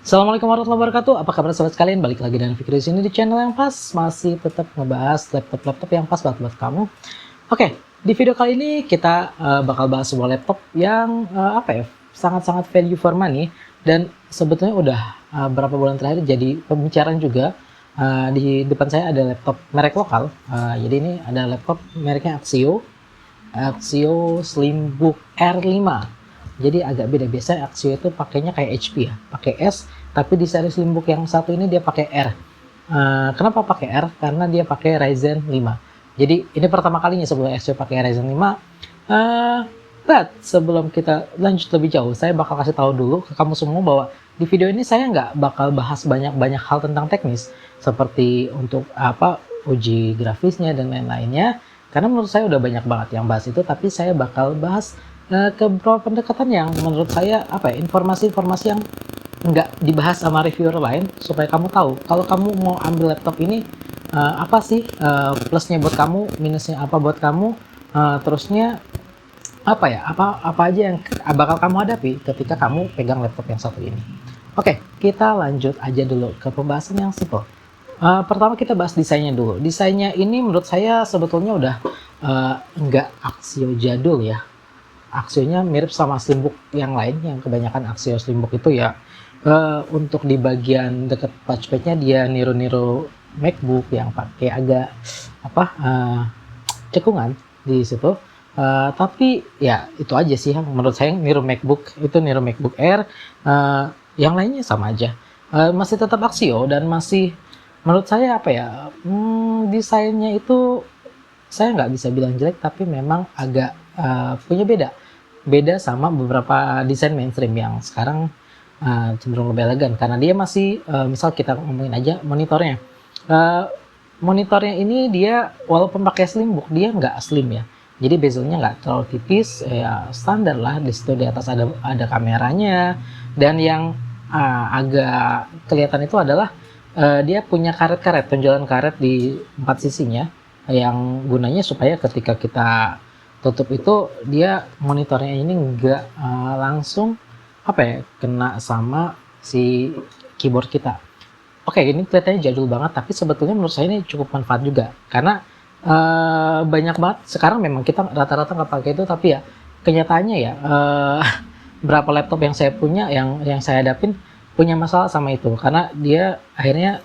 Assalamualaikum warahmatullahi wabarakatuh. Apa kabar sobat sekalian? Balik lagi dengan Fikri di sini di channel yang pas, masih tetap ngebahas laptop-laptop yang pas buat kamu. Oke, di video kali ini kita bakal bahas sebuah laptop yang sangat-sangat value for money, dan sebetulnya udah berapa bulan terakhir jadi pembicaraan juga. Di depan saya ada laptop merek lokal. Jadi ini ada laptop mereknya Axio Slimbook R5. Jadi agak beda. Biasanya Axio itu pakainya kayak HP ya, pakai S, tapi di seri Slimbook yang satu ini dia pakai R. Kenapa pakai R? Karena dia pakai Ryzen 5. Jadi ini pertama kalinya sebelum Axio pakai Ryzen 5. But sebelum kita lanjut lebih jauh, saya bakal kasih tahu dulu ke kamu semua bahwa di video ini saya nggak bakal bahas banyak hal tentang teknis, seperti untuk uji grafisnya dan lain-lainnya, karena menurut saya udah banyak banget yang bahas itu. Tapi saya bakal bahas ke beberapa pendekatan yang menurut saya informasi-informasi yang nggak dibahas sama reviewer lain, supaya kamu tahu kalau kamu mau ambil laptop ini apa sih plusnya buat kamu, minusnya apa buat kamu, terusnya apa aja yang bakal kamu hadapi ketika kamu pegang laptop yang satu ini. Oke, kita lanjut aja dulu ke pembahasan yang simple. Pertama kita bahas desainnya dulu. Desainnya ini menurut saya sebetulnya udah nggak Axio jadul ya. Axionya mirip sama Slimbook yang lain, yang kebanyakan Axio Slimbook itu ya untuk di bagian deket touchpadnya dia niru-niru MacBook yang pakai agak cekungan di situ. Tapi ya itu aja sih yang menurut saya niru MacBook, itu niru MacBook Air. Yang lainnya sama aja, masih tetap Axio, dan masih menurut saya desainnya itu saya nggak bisa bilang jelek, tapi memang agak punya beda sama beberapa desain mainstream yang sekarang cenderung lebih elegan, karena dia masih misal kita ngomongin aja monitornya. Monitornya ini dia walaupun pakai Slimbook dia nggak slim ya, jadi bezelnya nggak terlalu tipis ya, standar lah. Di situ di atas ada kameranya, dan yang agak kelihatan itu adalah dia punya karet-karet, tonjolan karet di 4 sisinya, yang gunanya supaya ketika kita tutup itu dia monitornya ini nggak langsung kena sama si keyboard kita. Oke, ini kelihatannya jadul banget, tapi sebetulnya menurut saya ini cukup manfaat juga, karena banyak banget sekarang memang kita rata-rata nggak pakai itu, tapi ya kenyataannya ya berapa laptop yang saya punya, yang saya hadapin punya masalah sama itu, karena dia akhirnya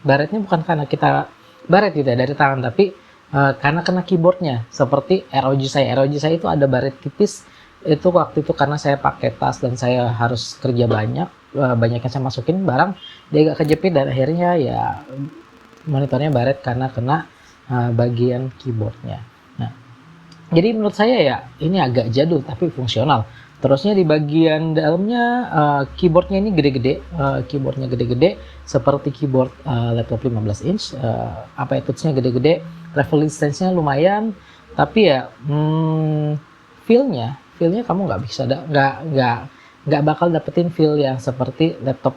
baretnya bukan karena kita baret gitu ya dari tangan, tapi karena kena keyboardnya. Seperti ROG saya itu ada baret tipis itu waktu itu, karena saya pakai tas dan saya harus kerja banyak yang saya masukin barang, dia agak kejepit dan akhirnya ya monitornya baret karena kena bagian keyboardnya. Nah, jadi menurut saya ya ini agak jadul tapi fungsional. Terusnya di bagian dalamnya keyboardnya ini keyboardnya gede-gede seperti keyboard laptop 15 inch. Touchnya gede-gede, travel distance-nya lumayan, tapi ya feelnya kamu nggak bakal dapetin feel yang seperti laptop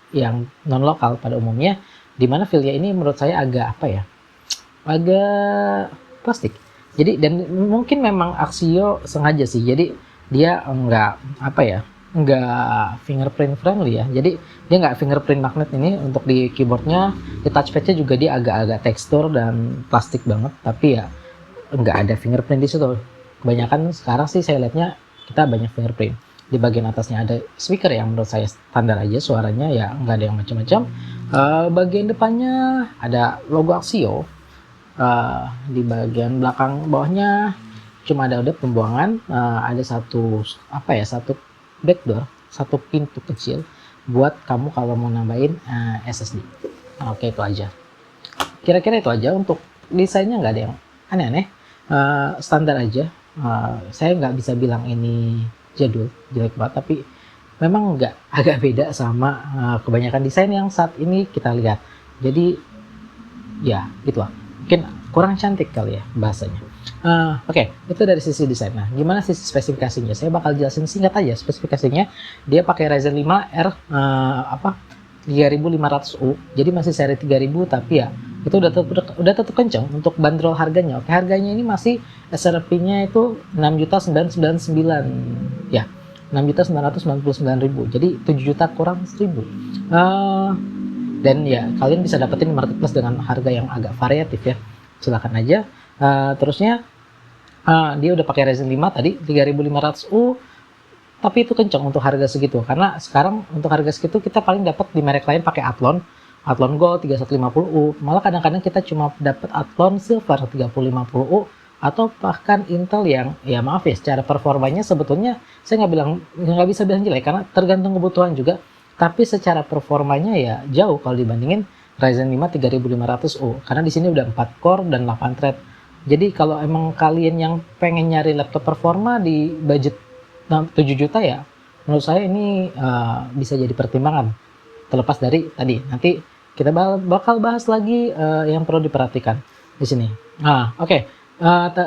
yang non lokal pada umumnya, dimana feelnya ini menurut saya agak agak plastik. Jadi, dan mungkin memang Axio sengaja sih, jadi dia nggak fingerprint friendly ya. Jadi dia nggak fingerprint magnet ini untuk di keyboardnya. Di touchpadnya juga dia agak-agak tekstur dan plastik banget, tapi ya nggak ada fingerprint di situ. Kebanyakan sekarang sih saya lihatnya kita banyak fingerprint. Di bagian atasnya ada speaker yang menurut saya standar aja, suaranya ya nggak ada yang macam-macam. Bagian depannya ada logo Axio. Di bagian belakang bawahnya cuma ada pembuangan, ada satu backdoor, satu pintu kecil buat kamu kalau mau nambahin SSD. Oke, itu aja. Kira-kira itu aja. Untuk desainnya nggak ada yang aneh-aneh, standar aja. Saya nggak bisa bilang ini jadul, jelek banget, tapi memang agak beda sama kebanyakan desain yang saat ini kita lihat. Jadi ya gitulah, mungkin kurang cantik kali ya bahasanya. Oke, itu dari sisi desain. Nah, gimana sisi spesifikasinya? Saya bakal jelasin singkat aja spesifikasinya. Dia pakai Ryzen 5 R 3500U. Jadi masih seri 3000, tapi ya itu udah tetap kenceng untuk bandrol harganya. Oke, harganya ini masih SRP-nya itu 6.999 ya. 6.999.000. Jadi 7 juta kurang 1.000. Dan ya kalian bisa dapetin di marketplace dengan harga yang agak variatif ya. Silakan aja. Terusnya dia udah pakai Ryzen 5 tadi 3500U, tapi itu kenceng untuk harga segitu, karena sekarang untuk harga segitu kita paling dapat di merek lain pakai Athlon Gold 3150U, malah kadang-kadang kita cuma dapat Athlon Silver 3050U, atau bahkan Intel yang ya maaf ya secara performanya sebetulnya saya nggak bisa bilang jelek karena tergantung kebutuhan juga, tapi secara performanya ya jauh kalau dibandingin Ryzen 5 3500U, karena di sini udah 4 core dan 8 thread. Jadi kalau emang kalian yang pengen nyari laptop performa di budget 7 juta ya, menurut saya ini bisa jadi pertimbangan. Terlepas dari tadi, nanti kita bakal bahas lagi yang perlu diperhatikan di sini. Oke.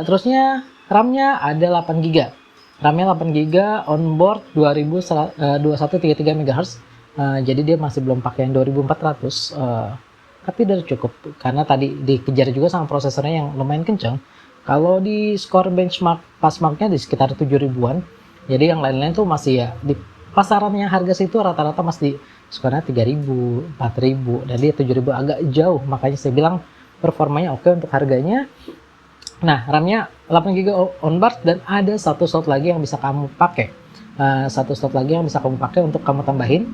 Terusnya RAM-nya ada 8 GB. RAM-nya 8 GB onboard 2133 MHz. Jadi dia masih belum pakai yang 2400. Tapi udah cukup karena tadi dikejar juga sama prosesornya yang lumayan kencang. Kalau di skor benchmark Passmark-nya di sekitar 7.000-an. Jadi yang lain-lain tuh masih ya di pasarannya harga situ rata-rata masih skornya 3.000, 4.000, dan dia 7.000 agak jauh. Makanya saya bilang performanya oke untuk harganya. Nah, RAM-nya 8 GB onboard dan ada satu slot lagi yang bisa kamu pakai. Satu slot lagi yang bisa kamu pakai untuk kamu tambahin.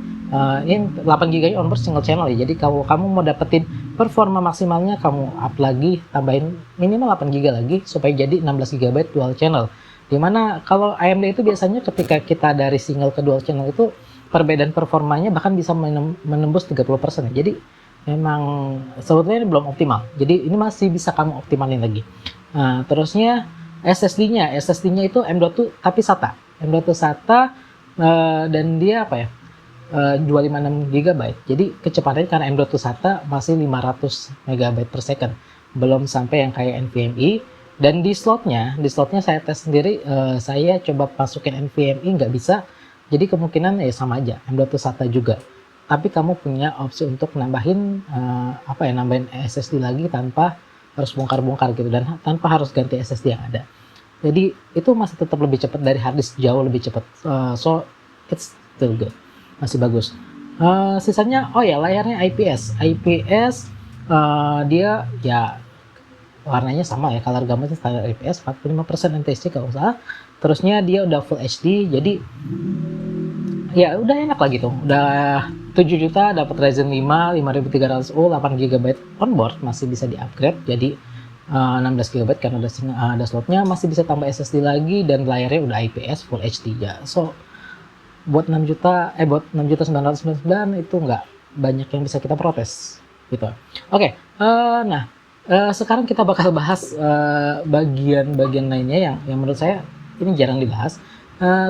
Ini 8 GB onboard single channel ya. Jadi kalau kamu mau dapetin performa maksimalnya, kamu up lagi, tambahin minimal 8 GB lagi supaya jadi 16 GB dual channel. Dimana kalau AMD itu biasanya ketika kita dari single ke dual channel itu perbedaan performanya bahkan bisa menembus 30%. Jadi memang sebetulnya ini belum optimal. Jadi ini masih bisa kamu optimalin lagi. Terusnya SSD-nya itu M.2 tapi SATA. M.2 SATA dan dia apa ya? 256 GB. Jadi kecepatannya karena M.2 SATA masih 500 MB per second. Belum sampai yang kayak NVMe. Dan di slotnya saya tes sendiri, saya coba masukin NVMe nggak bisa. Jadi kemungkinan ya sama aja, M.2 SATA juga. Tapi kamu punya opsi untuk nambahin nambahin SSD lagi tanpa harus bongkar-bongkar gitu, dan tanpa harus ganti SSD yang ada. Jadi itu masih tetap lebih cepat dari harddisk, jauh lebih cepat. So it's still good, masih bagus. Sisanya layarnya IPS. Dia ya warnanya sama ya, color gamutnya standar IPS 45% NTSC kalau usah. Terusnya dia udah Full HD, jadi ya udah enak lah gitu. Udah 7 juta dapat Ryzen 5 5300U 8 GB onboard, masih bisa di-upgrade jadi 16 GB karena ada slotnya, masih bisa tambah SSD lagi, dan layarnya udah IPS Full HD ya. So buat 6 juta 999 itu nggak banyak yang bisa kita protes gitu. Oke. Sekarang kita bakal bahas bagian-bagian lainnya yang menurut saya ini jarang dibahas.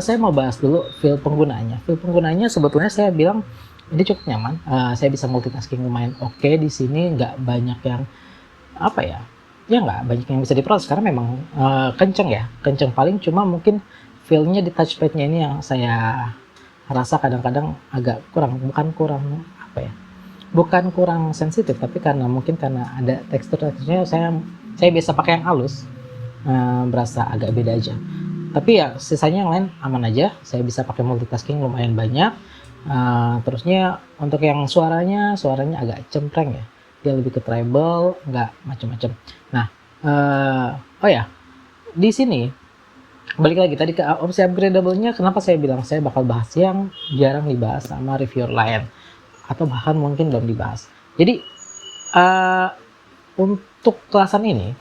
Saya mau bahas dulu feel penggunanya. Feel penggunanya sebetulnya saya bilang ini cukup nyaman. Saya bisa multitasking lumayan oke di sini, nggak banyak yang nggak banyak yang bisa diprotes karena memang kenceng paling cuma mungkin feel-nya di touchpad-nya ini yang saya rasa kadang-kadang agak bukan kurang sensitif, tapi karena ada teksturnya saya biasa pakai yang halus, berasa agak beda aja. Tapi ya sisanya yang lain aman aja, saya bisa pakai multitasking lumayan banyak. Terusnya untuk yang suaranya agak cempreng ya, dia lebih ke treble, nggak macam-macam. Nah, di sini balik lagi tadi ke opsi upgradable-nya, kenapa saya bilang saya bakal bahas yang jarang dibahas sama reviewer lain, atau bahkan mungkin belum dibahas. Jadi untuk kelasan ini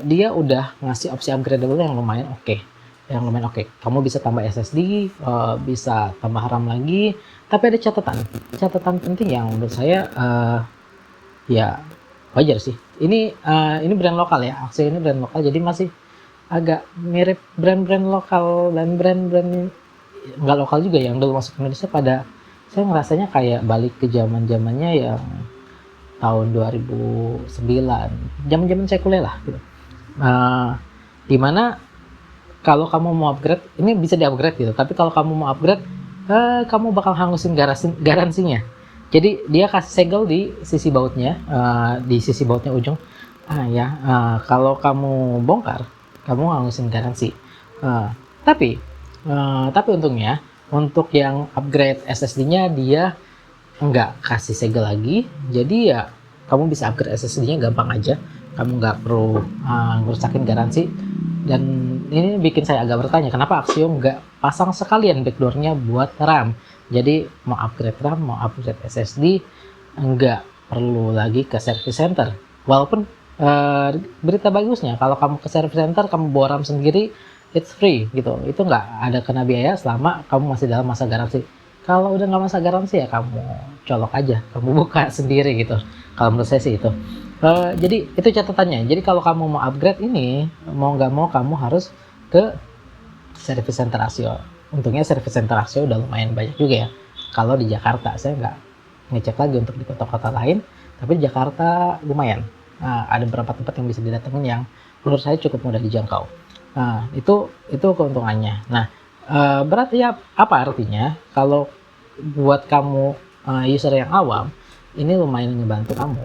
dia udah ngasih opsi upgradable yang lumayan oke. Kamu bisa tambah SSD, bisa tambah RAM lagi, tapi ada catatan penting yang menurut saya ya wajar sih. Ini brand lokal ya, Axio ini brand lokal, jadi masih agak mirip brand-brand lokal dan brand-brand nggak lokal juga yang dulu masuk Indonesia. Saya ngerasanya kayak balik ke zamannya yang tahun 2009, zaman saya kuliah lah gitu. Dimana kalau kamu mau upgrade, ini bisa di-upgrade gitu, tapi kalau kamu mau upgrade, kamu bakal hangusin garansinya. Jadi dia kasih segel di sisi bautnya, ujung. Kalau kamu bongkar, kamu hangusin garansi. Tapi Tapi untungnya untuk yang upgrade SSD-nya dia nggak kasih segel lagi, jadi ya kamu bisa upgrade SSD-nya gampang aja, kamu nggak perlu ngerusakin garansi. Dan ini bikin saya agak bertanya, kenapa Axio nggak pasang sekalian backdoor-nya buat RAM. Jadi mau upgrade RAM, mau upgrade SSD, nggak perlu lagi ke service center. Walaupun berita bagusnya, kalau kamu ke service center, kamu bawa RAM sendiri, it's free gitu. Itu nggak ada kena biaya selama kamu masih dalam masa garansi. Kalau udah nggak masa garansi ya kamu colok aja, kamu buka sendiri gitu. Kalau menurut saya sih itu. Jadi itu catatannya. Jadi kalau kamu mau upgrade ini, mau nggak mau kamu harus ke service center Axio. Untungnya service center Axio udah lumayan banyak juga ya. Kalau di Jakarta, saya nggak ngecek lagi untuk di kota-kota lain, tapi di Jakarta lumayan. Ada beberapa tempat yang bisa didatengin yang menurut saya cukup mudah dijangkau. Itu keuntungannya. Nah, berarti ya apa artinya kalau buat kamu user yang awam, ini lumayan ngebantu kamu,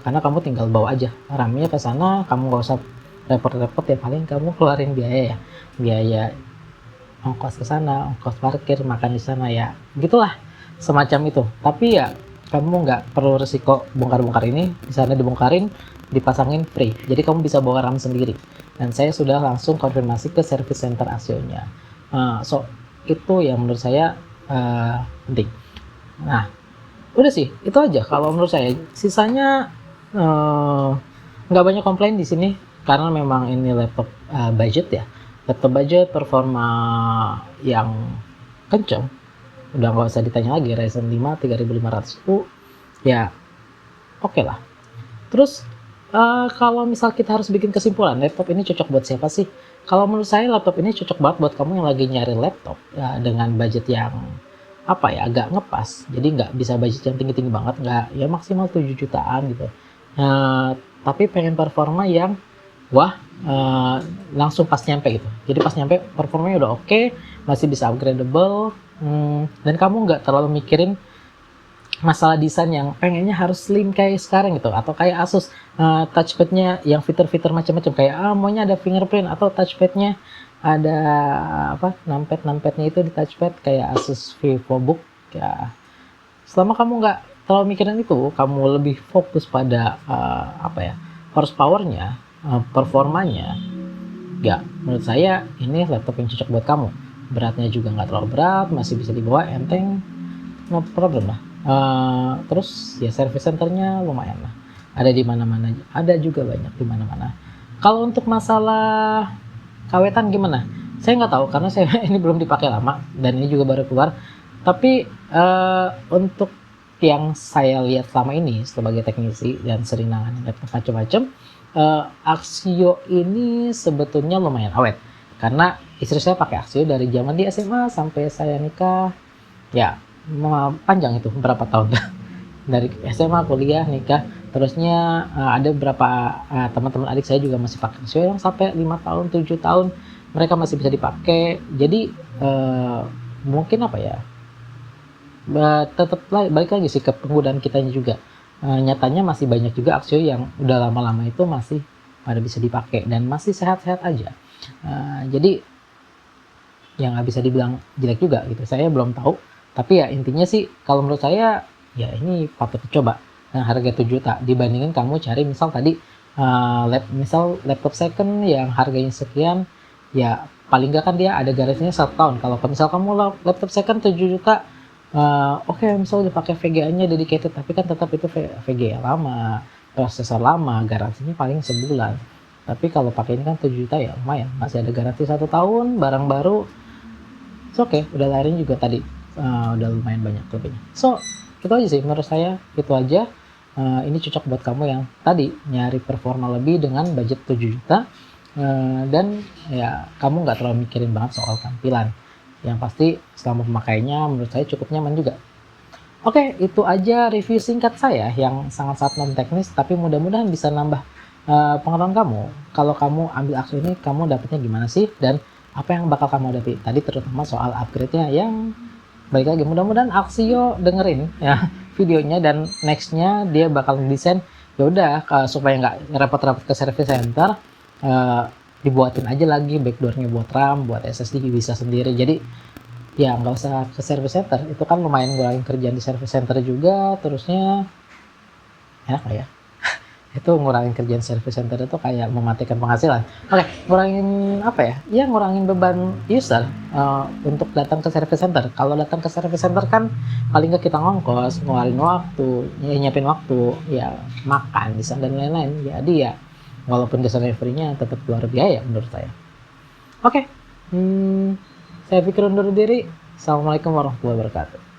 karena kamu tinggal bawa aja RAM-nya ke sana, kamu nggak usah repot-repot ya, paling kamu keluarin biaya ongkos ke sana, ongkos parkir, makan di sana ya, gitulah semacam itu. Tapi ya kamu nggak perlu resiko bongkar-bongkar ini, di sana dibongkarin, dipasangin free, jadi kamu bisa bawa RAM sendiri. Dan saya sudah langsung konfirmasi ke service center Axio-nya. So itu yang menurut saya penting. Nah, udah sih itu aja kalau menurut saya. Sisanya nggak banyak komplain di sini karena memang ini laptop budget ya, laptop budget, performa yang kenceng, udah nggak usah ditanya lagi, Ryzen 5 3500U ya, oke lah. Terus kalau misal kita harus bikin kesimpulan, laptop ini cocok buat siapa sih? Kalau menurut saya laptop ini cocok banget buat kamu yang lagi nyari laptop ya, dengan budget yang agak ngepas. Jadi nggak bisa budget yang tinggi-tinggi banget, nggak ya maksimal 7 jutaan gitu. Tapi pengen performa yang langsung pas nyampe gitu. Jadi pas nyampe performanya udah oke, masih bisa upgradable, dan kamu nggak terlalu mikirin masalah desain yang pengennya harus slim kayak sekarang gitu, atau kayak Asus touchpadnya yang fitur-fitur macam-macam kayak maunya ada fingerprint, atau touchpadnya ada numpad-numpadnya itu di touchpad kayak Asus VivoBook ya. Selama kamu nggak terlalu mikirin itu, kamu lebih fokus pada horsepowernya, performanya, ya menurut saya ini laptop yang cocok buat kamu. Beratnya juga nggak terlalu berat, masih bisa dibawa enteng, no problem lah. Terus ya service centernya lumayan lah, ada di mana-mana, ada juga banyak di mana-mana. Kalau untuk masalah kawetan gimana? Saya nggak tahu karena saya ini belum dipakai lama dan ini juga baru keluar. Tapi untuk yang saya lihat selama ini sebagai teknisi dan sering nanganin laptop macam-macam, Axio ini sebetulnya lumayan awet. Karena istri saya pakai Axio dari zaman di SMA sampai saya nikah, ya panjang itu berapa tahun dari SMA, kuliah, nikah, terusnya ada beberapa teman-teman adik saya juga masih pakai Axio yang sampai 5 tahun, 7 tahun mereka masih bisa dipakai. Jadi mungkin tetap balik lagi sih ke penggunaan kitanya juga. Nyatanya masih banyak juga Axio yang udah lama-lama itu masih pada bisa dipakai dan masih sehat-sehat aja. Jadi yang nggak bisa dibilang jelek juga gitu, saya belum tahu. Tapi ya intinya sih kalau menurut saya ya ini patut dicoba. Nah, harga 7 juta dibandingin kamu cari misal tadi misal laptop second yang harganya sekian, ya paling nggak kan dia ada garansinya 1 tahun. Kalau misal kamu laptop second 7 juta, oke, misal udah pakai VGA-nya dedicated, tapi kan tetap itu VGA lama, prosesor lama, garansinya paling sebulan. Tapi kalau pakai ini kan 7 juta ya lumayan, masih ada garansi 1 tahun, barang baru. Oke, udah layarin juga tadi. Udah lumayan banyak lebihnya. So itu aja sih menurut saya, itu aja. Ini cocok buat kamu yang tadi nyari performa lebih dengan budget 7 juta, dan ya kamu nggak terlalu mikirin banget soal tampilan. Yang pasti selama pemakaiannya menurut saya cukup nyaman juga. Oke, itu aja review singkat saya yang sangat-sangat non teknis, tapi mudah-mudahan bisa nambah pengetahuan kamu. Kalau kamu ambil Axio ini, kamu dapetnya gimana sih, dan apa yang bakal kamu hadapi tadi, terutama soal upgrade-nya. Yang baik lagi, mudah-mudahan Axio dengerin ya videonya, dan nextnya dia bakal desain ya udah supaya nggak repot-repot ke service center, dibuatin aja lagi backdoornya buat RAM, buat SSD bisa sendiri. Jadi ya nggak usah ke service center, itu kan lumayan ngurangin kerjaan di service center juga. Terusnya enak lah ya, itu ngurangin kerjaan service center itu kayak mematikan penghasilan. Oke, ngurangin apa ya? Ya ngurangin beban user untuk datang ke service center. Kalau datang ke service center kan paling nggak kita ngongkos, ngeluarin waktu, ya, nyiapin waktu, ya makan, bisa dan lain-lain. Jadi ya walaupun desain delivery-nya tetap keluar biaya menurut saya. Oke, saya pikir undur diri. Assalamualaikum warahmatullahi wabarakatuh.